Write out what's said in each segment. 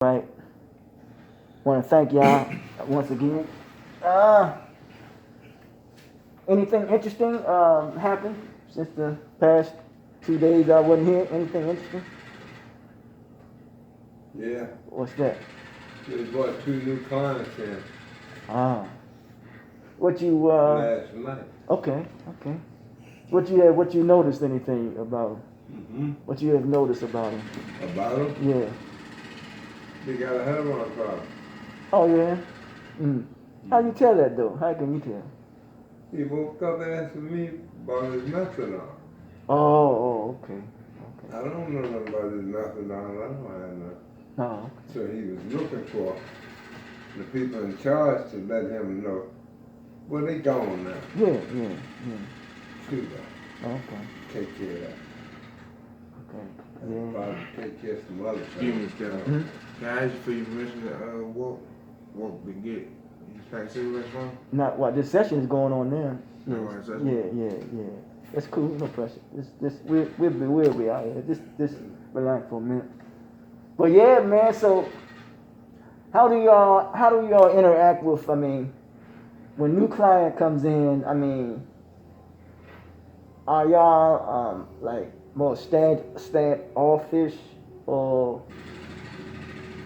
Right. Want to thank y'all once again. Uh, Anything interesting happened since the past 2 days I wasn't here? Anything interesting? Yeah, What's that? we brought 2 new clients in Ah, what you last night. Okay, okay. What you noticed anything about him? What you have noticed about him? About them, Yeah. they got a heroin problem. Oh yeah. Mm. How you tell that though? How can you tell? He woke up asking me about his methanol. Okay. Okay. I don't know nothing about his methanol. I don't have none. Oh. So he was looking for the people in charge to let him know. Well, they gone now. Yeah. Too bad. Okay. Take care of that. Okay. And Yeah. probably take care of some other Excuse me, things. Stella. Mhm. Can I ask you for your permission to walk to get these pack of cigarettes from? Not what this session is going on now. Oh, Yes. right, session? Yeah. That's cool. No pressure. We'll be out here. Just relax for a minute. But yeah, man. So how do y'all interact with? I mean, when new client comes in, I mean, are y'all like more standoffish, or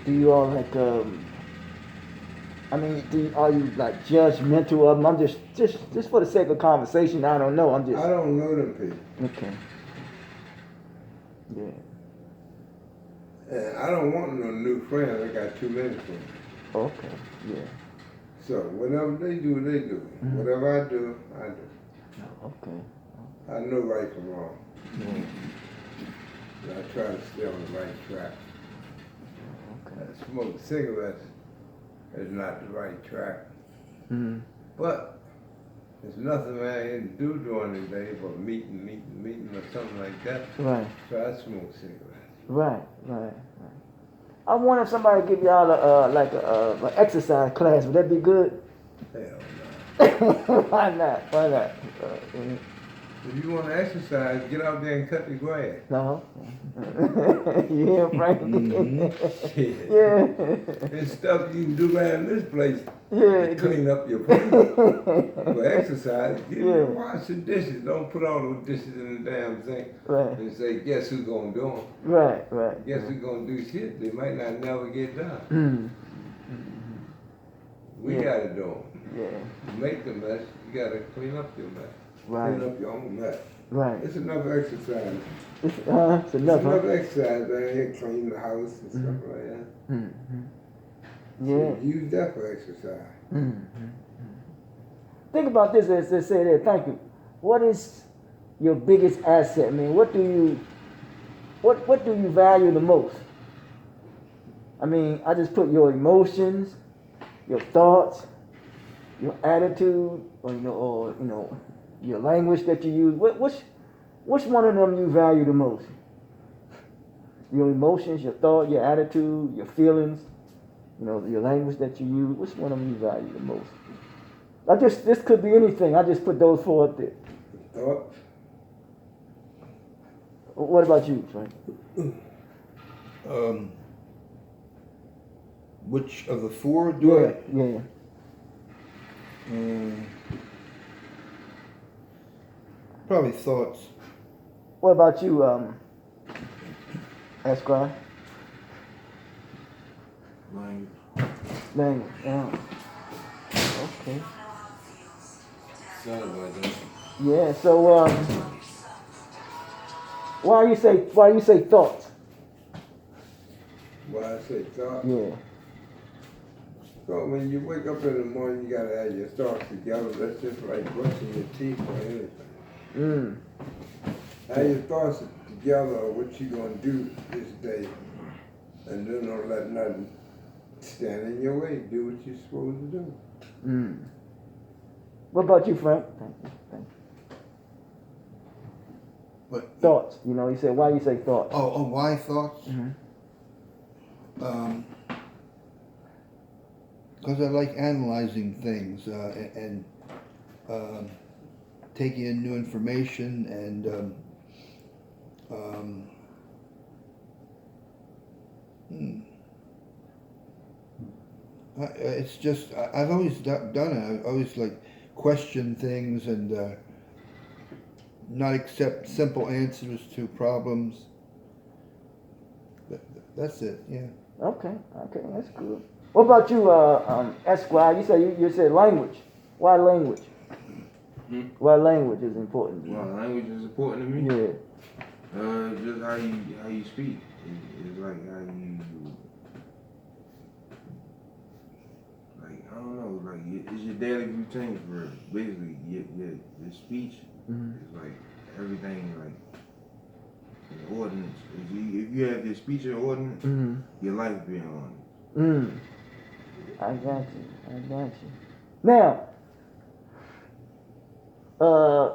do you all like I mean, are you like judgmental of them? I'm just for the sake of conversation. I don't know. I'm just I don't know them people. okay. Yeah. And I don't want no new friends. I got too many friends. Okay. Yeah. So whatever they do, they do. Mhm. Whatever I do, I do. Okay. I know right from wrong. Yeah. And I try to stay on the right track. Okay. Smoke cigarettes is not the right track. Mm-hmm. But there's nothing I ain't do during the day but meeting or something like that. Right. So I smoke cigarettes. Right. I wonder if somebody give y'all an exercise class. Would that be good? Hell no. Why not? If you want to exercise, get out there and cut the grass. No. You hear Frank? Shit. Yeah. There's stuff you can do around this place Yeah. to clean up your place. For exercise, Yeah. wash the dishes. Don't put all those dishes in the damn sink Right. and say, guess who's going to do them? Right. Guess who's going to do shit? They might not never get done. Mm. We Yeah. got to do them. Yeah. You make the mess, you got to clean up your mess. Right. Clean up your own mess. Right. It's enough exercise. It's It's enough, huh? enough exercise down here, clean the house and stuff like that. Mm-hmm. So Yeah. use that for exercise. Mm-hmm. Think about this as they say there. Thank you. What is your biggest asset? I mean, what do you value the most? I mean, I just put your emotions, your thoughts, your attitude, or your language that you use. Which one of them you value the most? Your emotions, your thought, your attitude, your feelings, your language that you use. Which one of them you value the most? This could be anything. I just put those four up there. Thoughts? What about you, Frank? Which of the four do I? Yeah. Probably thoughts. What about you, Esquire? Language. Yeah. Okay. Sorry about that. Yeah. So, why you say thoughts? Why I say thoughts? Yeah. So when you wake up in the morning, you gotta have your thoughts together. That's just like brushing your teeth or anything. Mm. Have your thoughts together of what you gonna do this day, and then don't let nothing stand in your way. Do what you're supposed to do. Mm. What about you, Frank? Thank you. But Thoughts. You said why you say thoughts? why thoughts? Mm-hmm. Because I like analyzing things and taking in new information and It's just I've always done it. I've always like questioned things and not accept simple answers to problems. That's it. Yeah. Okay, that's good. What about you, Esquire? You said language. Why language? Why language is important to you? Well, language is important to me. Yeah. Just how you speak. It's like how you, like, I don't know, like it's your daily routine for real. Basically your speech is like everything, like an ordinance. If you have your speech in ordinance, your life be in ordinance. I got you. Now,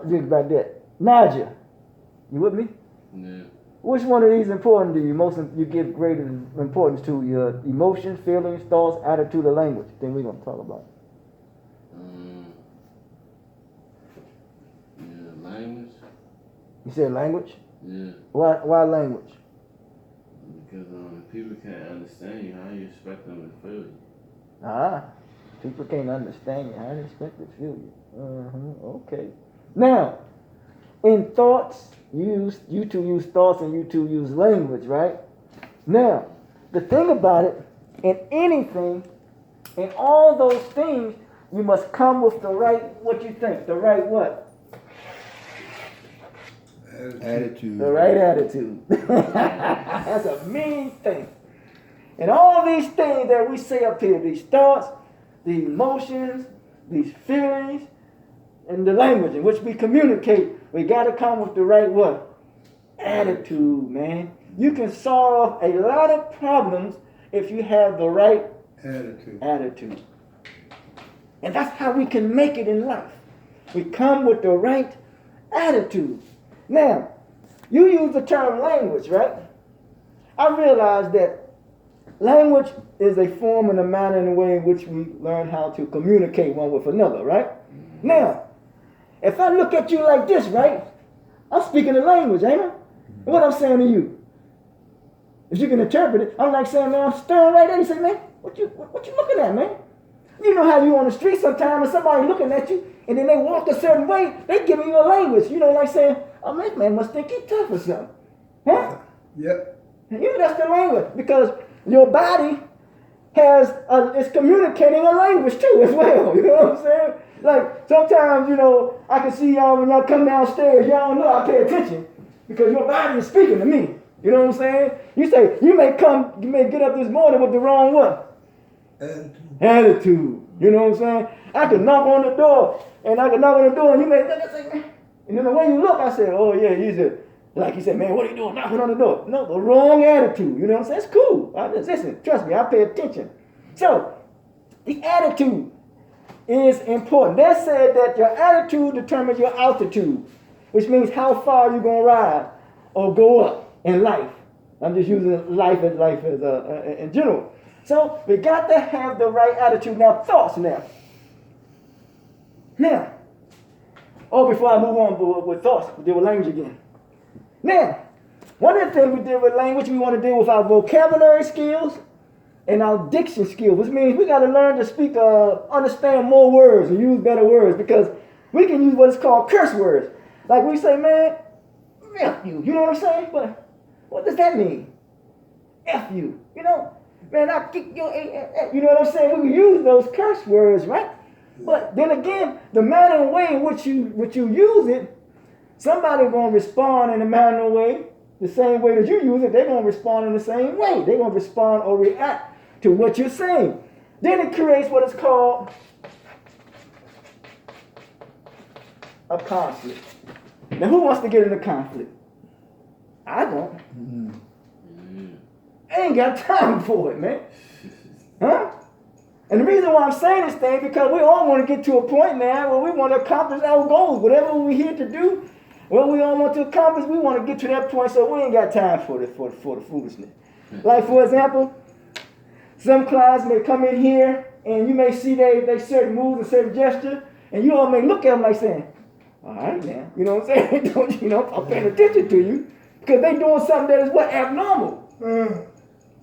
think about that. Naja, you with me? Yeah. Which one of these important to you? You give greater importance to your emotions, feelings, thoughts, attitude, or language? Then we're gonna talk about. Language. You said language. Yeah. Why language? Because if people can't understand you, how you expect them to feel you? People can't understand you. How do you expect to feel you? Okay. Now, in thoughts, you two use thoughts and you two use language, right? Now, the thing about it, in anything, in all those things, you must come with the right, what you think, the right what? Attitude. The right attitude. That's a mean thing. And all these things that we say up here, these thoughts, the emotions, these feelings, and the language in which we communicate, we got to come with the right what? Attitude, man. You can solve a lot of problems if you have the right attitude. And that's how we can make it in life. We come with the right attitude. Now, you use the term language, right? I realize that language is a form and a manner and a way in which we learn how to communicate one with another, right? Now, if I look at you like this, right? I'm speaking a language, ain't I? And what I'm saying to you, if you can interpret it, I'm like saying, man, I'm staring right at you. Say, man, what you looking at, man? You know how you on the street sometimes and somebody looking at you, and then they walk a certain way, they giving you a language. You know, like saying, oh, man must think you tough or something. Huh? Yep. Yeah, that's the language. Because your body is communicating a language too as well. You know what I'm saying? Like, sometimes, I can see y'all when y'all come downstairs, y'all know I pay attention because your body is speaking to me. You know what I'm saying? You may get up this morning with the wrong what? Attitude. You know what I'm saying? I can knock on the door, and you may look and say, man. And then the way you look, I said, oh yeah, like he said, man, what are you doing knocking on the door? No, the wrong attitude. You know what I'm saying? It's cool. Listen, trust me, I pay attention. So, the attitude is important. They said that your attitude determines your altitude, which means how far you're going to ride or go up in life. I'm just using life as in general. So, we got to have the right attitude. Now, thoughts now. Before I move on with thoughts, we deal with language again. Now, one of the things we deal with language, we want to deal with our vocabulary skills and our diction skills, which means we got to learn to speak, understand more words and use better words, because we can use what is called curse words. Like we say, man, F you. You know what I'm saying? But what does that mean? F you. Man, I kick your ass. You know what I'm saying? We can use those curse words, right? But then again, the manner and way in which you use it, somebody going to respond in a manner and way, the same way that you use it, they're going to respond in the same way. They're going to respond or react to what you're saying. Then it creates what is called a conflict. Now, who wants to get into conflict? I don't. I ain't got time for it, man. Huh? And the reason why I'm saying this thing, because we all want to get to a point now where we want to accomplish our goals. Whatever we're here to do, what we all want to accomplish, we want to get to that point, so we ain't got time for the foolishness. Like, for example, some clients may come in here, and you may see they certain moves and certain gestures, and you all may look at them like saying, all right, now. You know what I'm saying? I'm paying attention to you, because they doing something that is what? Abnormal.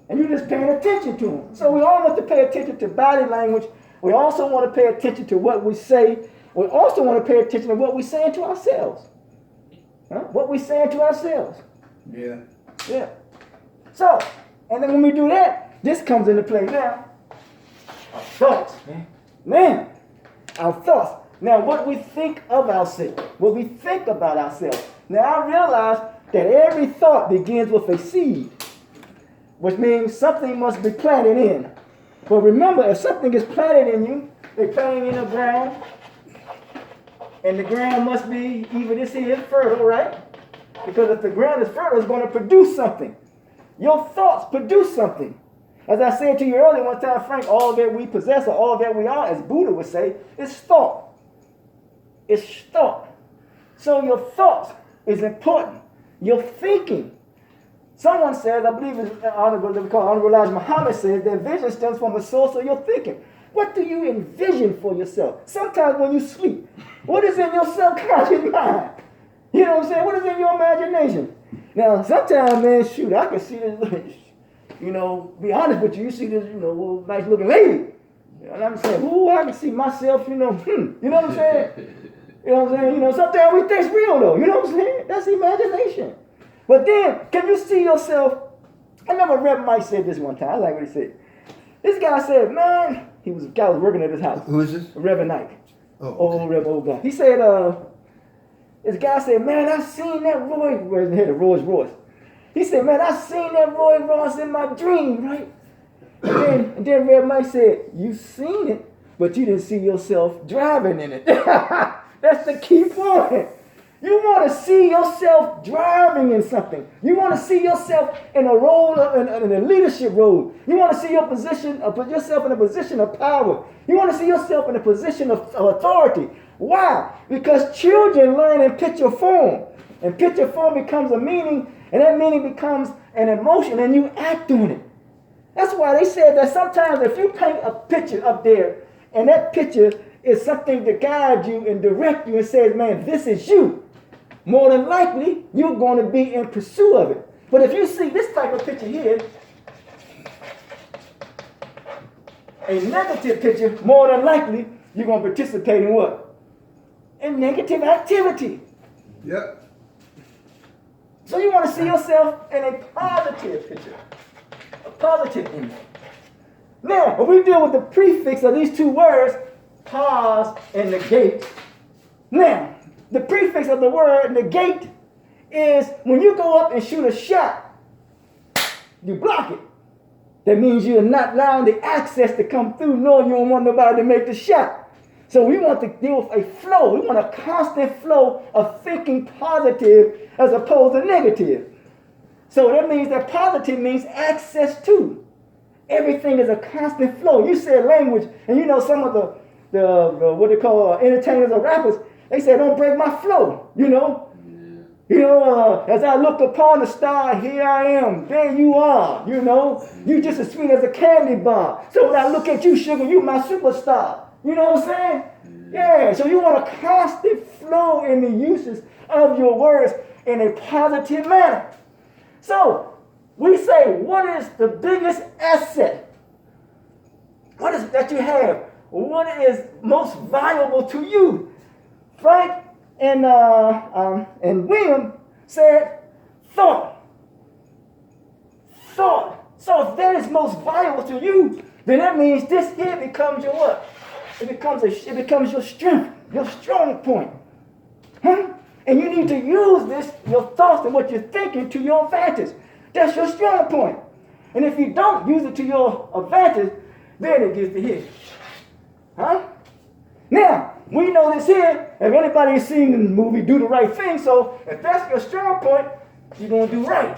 And you're just paying attention to them. So we all want to pay attention to body language. We also want to pay attention to what we say. We also want to pay attention to what we're saying to ourselves. What we're saying to ourselves. Yeah. Yeah. So, and then when we do that, this comes into play now. Our thoughts, man. Man, our thoughts. Now, what we think of ourselves, what we think about ourselves. Now, I realize that every thought begins with a seed, which means something must be planted in. But remember, if something is planted in you, they're planting in the ground, and the ground must be, even this here, fertile, right? Because if the ground is fertile, it's going to produce something. Your thoughts produce something. As I said to you earlier one time, Frank, all that we possess or all that we are, as Buddha would say, is thought. It's thought. So your thoughts is important. Your thinking. Someone says, I believe it's Honorable Elijah Muhammad says, that vision stems from the source of your thinking. What do you envision for yourself? Sometimes when you sleep, what is in your subconscious mind? You know what I'm saying? What is in your imagination? Now, sometimes, man, shoot, I can see this, you know, be honest with you, you see this, you know, little nice looking lady. And I'm saying, ooh, I can see myself, you know, you know what I'm saying? You know what I'm saying? You know, sometimes we think it's real though, you know what I'm saying? That's imagination. But then, can you see yourself? I remember Reverend Mike said this one time. I like what he said. This guy said, man, a guy was working at his house. Who is this? Reverend Ike. Oh, Old Reverend, old guy. He said, this guy said, man, I seen that Rolls Royce. He said, man, I seen that Rolls Royce in my dream, right? And then Reverend Mike said, you seen it, but you didn't see yourself driving in it. That's the key point. You want to see yourself driving in something. You want to see yourself in a role, in a leadership role. You want to see yourself in a position of power. You want to see yourself in a position of authority. Why? Because children learn in picture form. And picture form becomes a meaning, and that meaning becomes an emotion, and you act on it. That's why they said that sometimes if you paint a picture up there, and that picture is something to guide you and direct you and says, man, this is you, more than likely, you're going to be in pursuit of it. But if you see this type of picture here, a negative picture, more than likely, you're going to participate in what? In negative activity. Yep. So you want to see yourself in a positive picture, a positive image. Now, when we deal with the prefix of these two words, pause and negate. Now, the prefix of the word negate is when you go up and shoot a shot, you block it. That means you're not allowing the access to come through, knowing you don't want nobody to make the shot. So we want to deal with a flow. We want a constant flow of thinking positive as opposed to negative. So that means that positive means access to. Everything is a constant flow. You said language, and you know some of the what they call entertainers or rappers, they say, don't break my flow, you know. Yeah. You know, as I look upon the star, here I am, there you are, you know. You just as sweet as a candy bar. So when I look at you, sugar, you my superstar. You know what I'm saying? Yeah, so you want a constant flow in the uses of your words in a positive manner. So we say, what is the biggest asset? What is it that you have? What is most valuable to you? Frank and William said, thought. Thought. So if that is most valuable to you, then that means this here becomes your what? It becomes your strength, your strong point. Huh? And you need to use this, your thoughts and what you're thinking, to your advantage. That's your strong point. And if you don't use it to your advantage, then it gets to here. Huh? Now, we know this here. If anybody has seen the movie Do the Right Thing, so if that's your strong point, you're going to do right.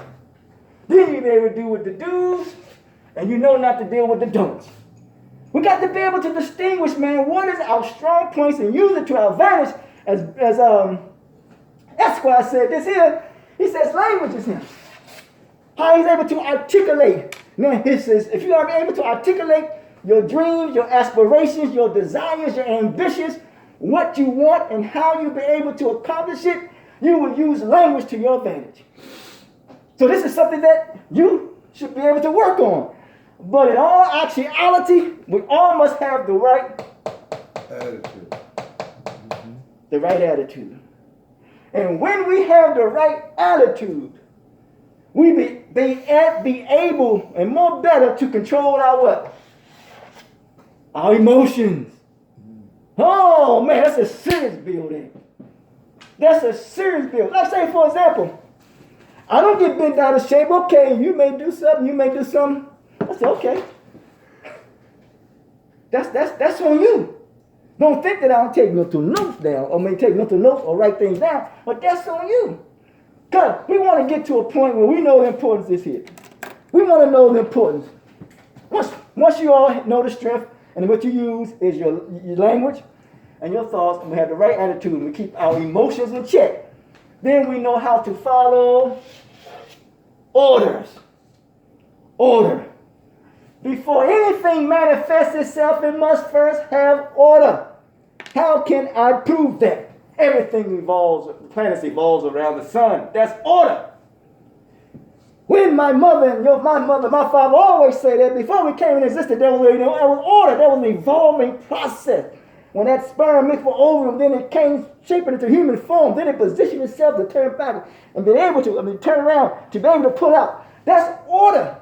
Then you'll be able to do with the do's, and you know not to deal with the don'ts. We got to be able to distinguish, man, what is our strong points and use it to our advantage. As Esquire said this here, he says language is him. How he's able to articulate. Now, he says, if you are able to articulate your dreams, your aspirations, your desires, your ambitions, what you want and how you'll be able to accomplish it, you will use language to your advantage. So this is something that you should be able to work on. But in all actuality, we all must have the right Attitude. the right attitude. And when we have the right attitude, we be able and more better to control our what? Our emotions. Oh man, that's a serious bill there. That's a serious bill. Let's say, for example, I don't get bent out of shape. Okay, you may do something, you may do something. I say, okay. That's on you. Don't think that I don't take mental notes down or may take mental notes or write things down, but that's on you. Because we want to get to a point where we know the importance is here. We want to know the importance. Once you all know the strength and what you use is your language and your thoughts, and we have the right attitude, and we keep our emotions in check, then we know how to follow orders. Order. Before anything manifests itself, it must first have order. How can I prove that? Everything evolves, the planet evolves around the sun. That's order. When my mother and my father always say that before we came into existence, there was order. There was an evolving process. When that sperm mixed with ovum, then it came shaping into human form. Then it positioned itself to turn back and be able to, turn around to be able to pull out. That's order.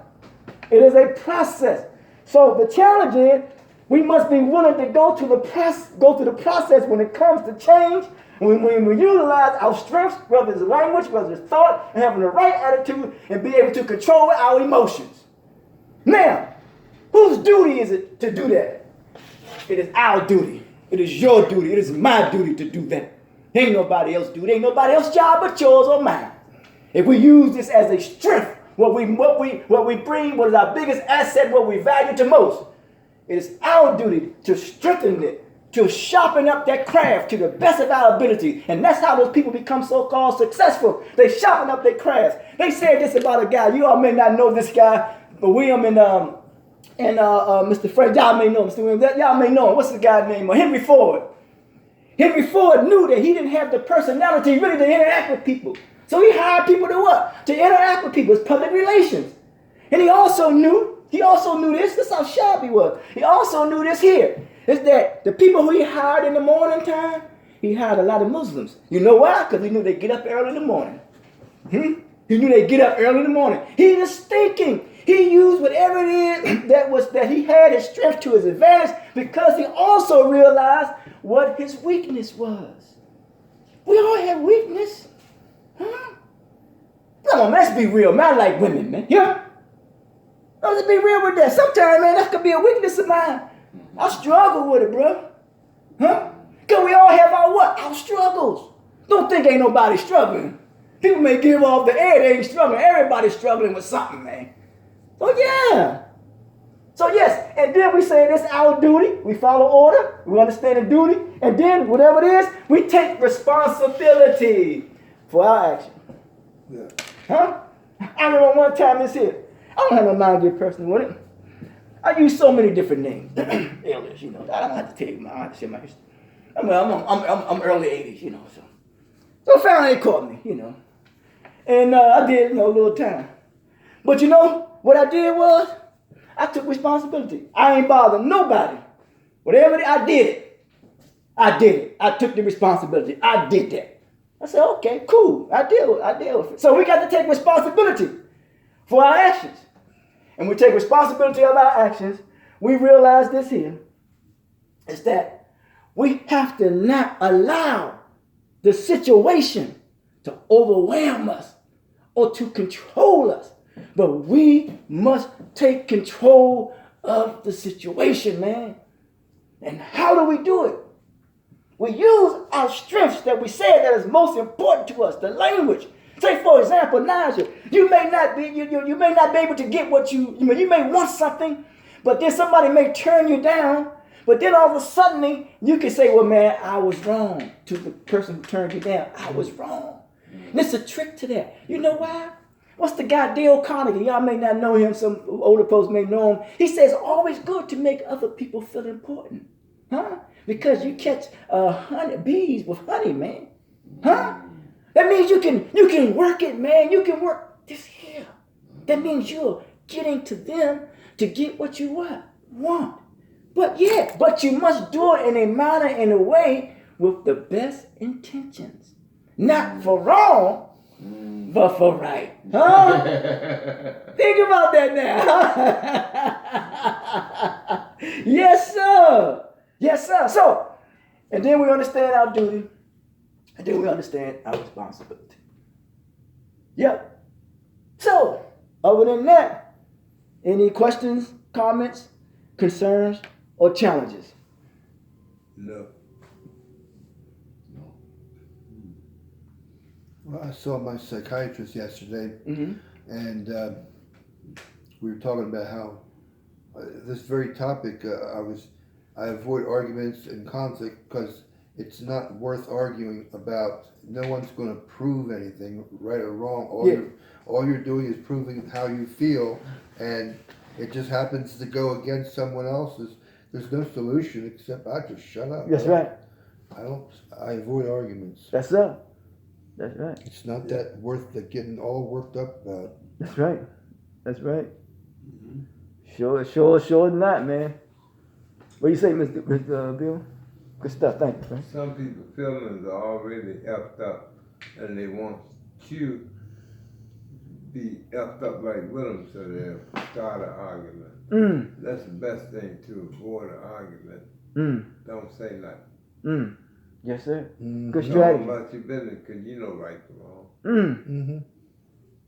It is a process. So the challenge is we must be willing to go through the process when it comes to change. When we utilize our strengths, whether it's language, whether it's thought, and having the right attitude, and be able to control our emotions. Now, whose duty is it to do that? It is our duty. It is your duty. It is my duty to do that. Ain't nobody else's duty. Ain't nobody else's job but yours or mine. If we use this as a strength, what we bring, what is our biggest asset, what we value the most, it is our duty to strengthen it, to sharpen up that craft to the best of our ability. And that's how those people become so-called successful. They sharpen up their crafts. They said this about a guy. You all may not know this guy, but William and Mr. Fred, y'all may know him. Mr. William, y'all may know him. What's the guy's name? Henry Ford. Henry Ford knew that he didn't have the personality really to interact with people. So he hired people to what? To interact with people. It's public relations. And he also knew this. This is how sharp he was. He also knew this here. Is that the people who he hired in the morning time, he hired a lot of Muslims. You know why? Because he knew they get up early in the morning. He knew they get up early in the morning. He was thinking. He used whatever it is that he had his strength to his advantage, because he also realized what his weakness was. We all have weakness. Huh? Come on, let's be real, man. I like women, man. Yeah? Let's be real with that. Sometimes, man, that could be a weakness of mine. I struggle with it, bro. Huh? Because we all have our what? Our struggles. Don't think ain't nobody struggling. People may give off the air they ain't struggling. Everybody's struggling with something, man. So, yeah. So, yes. And then we say this our duty. We follow order. We understand the duty. And then, whatever it is, we take responsibility for our action. Yeah. Huh? I remember one time this here. I don't have no mind to get personal with it. I use so many different names. Alias, you know. I don't have to tell you. I don't have to share my history. I'm early 80s, you know. So family caught me, you know. And I did, a little time. But you know, what I did was, I took responsibility. I ain't bothered nobody. Whatever I did it. I took the responsibility. I did that. I said, okay, cool. I deal with it. So we got to take responsibility for our actions. And we take responsibility of our actions. We realize this here is that we have to not allow the situation to overwhelm us or to control us. But we must take control of the situation, man. And how do we do it? We use our strengths that we said that is most important to us, the language. Say, for example, Naja, you may not be able to get what you may want something, but then somebody may turn you down. But then all of a sudden, you can say, well, man, I was wrong to the person who turned you down. I was wrong. And there's a trick to that. You know why? What's the guy, Dale Carnegie? Y'all may not know him. Some older folks may know him. He says, always good to make other people feel important. Huh? Because you catch bees with honey, man. Huh? That means you can work it, man. You can work this here. That means you'll getting to them to get what you want. But you must do it in a manner, in a way, with the best intentions. Not for wrong, but for right. Huh? Think about that now. Yes, sir. Yes, sir. So, and then we understand our duty, and then we understand our responsibility. Yep. So, other than that, any questions, comments, concerns, or challenges? No. Well, I saw my psychiatrist yesterday, and we were talking about how this very topic. I avoid arguments and conflict because it's not worth arguing about. No one's going to prove anything, right or wrong. All you're doing is proving how you feel, and it just happens to go against someone else's. There's no solution except I just shut up. That's right. I avoid arguments. That's up. That's right. It's not that worth the getting all worked up about. That's right. That's right. Sure not, man. What do you say, Mr. Bill? Good stuff. Thank you, man. Some people's feelings are already effed up, and they want you to be effed up right with them, so they'll start an argument. That's the best thing to avoid an argument. Don't say nothing. Yes, sir. Good Know strategy. about your business, because you know right from wrong.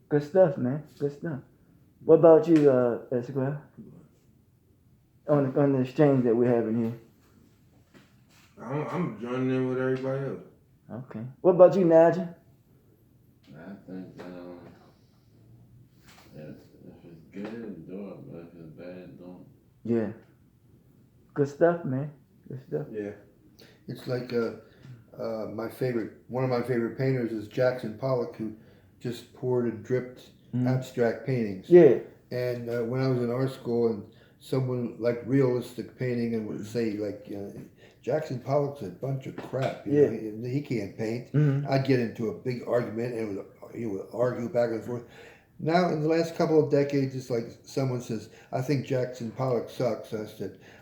Good stuff, man. Good stuff. What about you, Esquire? On the exchange that we're having here. I'm joining in with everybody else. Okay. What about you, Nigel? I think if it's good, do it. But if it's bad, don't. Yeah. Good stuff, man. Good stuff. Yeah. It's like one of my favorite painters is Jackson Pollock, who just poured and dripped abstract paintings. Yeah. And when I was in art school, and someone liked realistic painting and would say like, Jackson Pollock's a bunch of crap. You know, he can't paint. I'd get into a big argument, and he would argue back and forth. Now, in the last couple of decades, it's like someone says, "I think Jackson Pollock sucks."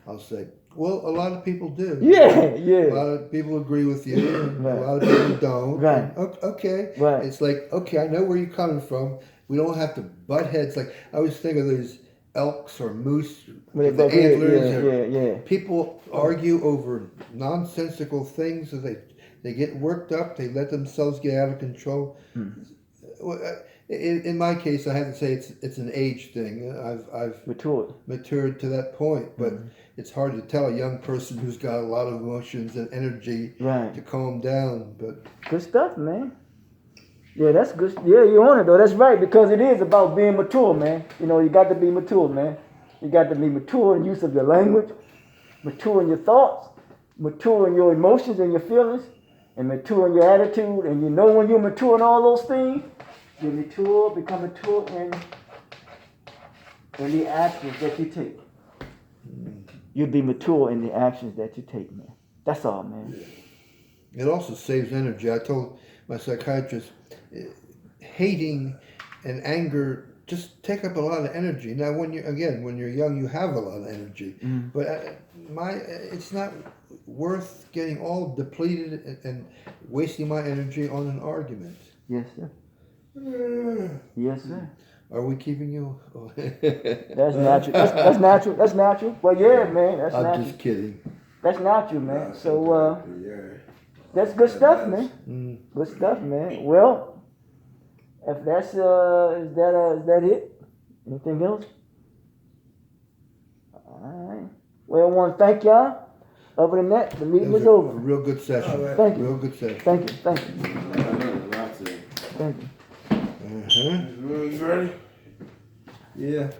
I'll say, well, a lot of people do. Yeah. A lot of people agree with you, and a lot of people don't. Right. Okay. Right. It's like, okay, I know where you're coming from. We don't have to butt heads. Like, I always think of those elks or moose with the antlers. Yeah. People argue over nonsensical things, so they get worked up. They let themselves get out of control. In my case, I have to say it's an age thing. I've matured to that point, but it's hard to tell a young person who's got a lot of emotions and energy to calm down. But good stuff, man. Yeah, that's good. Yeah, you're on it though. That's right, because it is about being mature, man. You know, you got to be mature, man. You got to be mature in use of your language, mature in your thoughts, mature in your emotions and your feelings, and mature in your attitude. And you know when you're mature in all those things, you become mature in the actions that you take. You'll be mature in the actions that you take, man. That's all, man. it also saves energy. I told my psychiatrist, hating and anger just take up a lot of energy. Now, when you're young, you have a lot of energy, but it's not worth getting all depleted and wasting my energy on an argument. Yes, sir. Yes, sir. Are we keeping you? That's natural. That's natural. That's natural. Well, yeah, man. That's natural. I'm just kidding. That's natural, man. So that's good stuff, man. Good stuff, man. Well, if that's is that it? Anything else? All right. Well, I want to thank y'all. Other than that, the meeting was over. A real good session. Right. Thank you. Real good session. Thank you. Thank you. Thank you. You ready? Yeah.